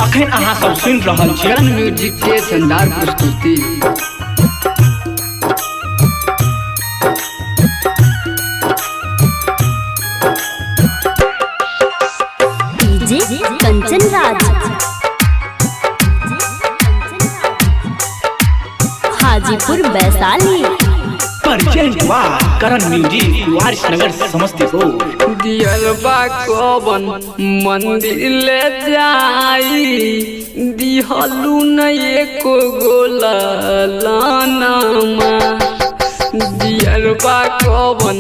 अखन अहाँ सब सुन रहल छी करण म्यूजिक के शानदार प्रस्तुति। डीजे कंचन राज हाजीपुर वैशाली। प्रेजेंट करण म्यूजिक वारिसनगर समस्तीपुर। दियरबा कवन मंदिर ले जाई दिहलू न एको गोला लानमा। दियरबा कवन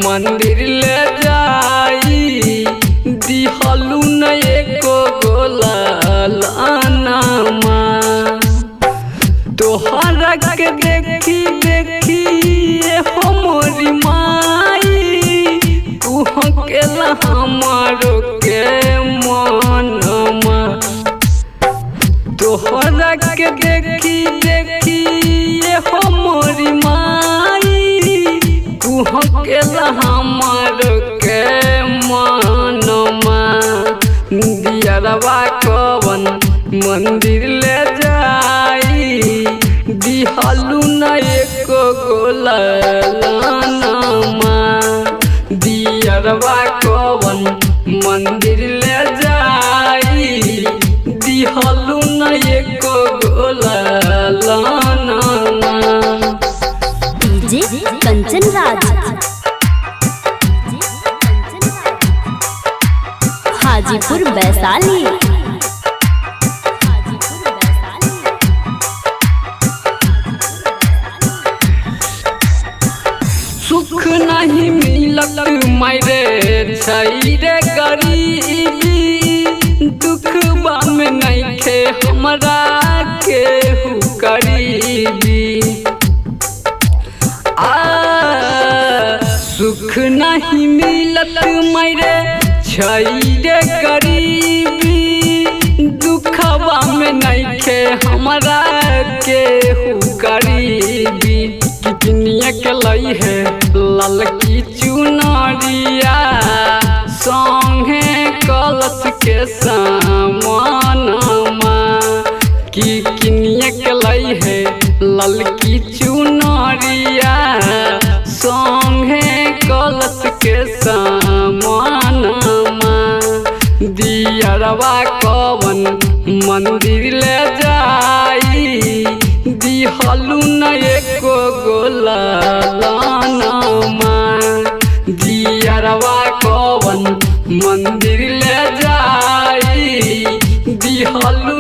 मंदिर ले जाई दिहलू न एको गोला लानमा। तोहरा के देखी देखी हमरी माई कुहकेला हमारो के मनमा। तोहरा के देखी देखी हमरी माई कुहकेला हमारो के मनमा। दियरबा कवन मंदिर ले जाई दिहलू न एको गोला लानमा। दियरबा कवन मंदिर ले जाई दिहलू न एको गोला लानमा। डीजे कंचन राज हाजीपुर वैशाली। सुख नहीं मिलत मायरे छई रे गरीबी। दुखबा में नहीं खे हमरा केहू करीबी। सुख नहीं मिलत मायरे छई रे गरीबी। दुखबा में नहीं खे हमरा केहू करीबी। कितनिया के लई है लाल की चुनरिया संगे कलश के सामनमा। की किनिया के लई है लाल की चुनरिया संगे कलश के सामनमा। दियरबा कवन मंदिर ले जाई दिहलू न एको गोला लानमा। दियरबा कवन मंदिर ले जाई दिहलू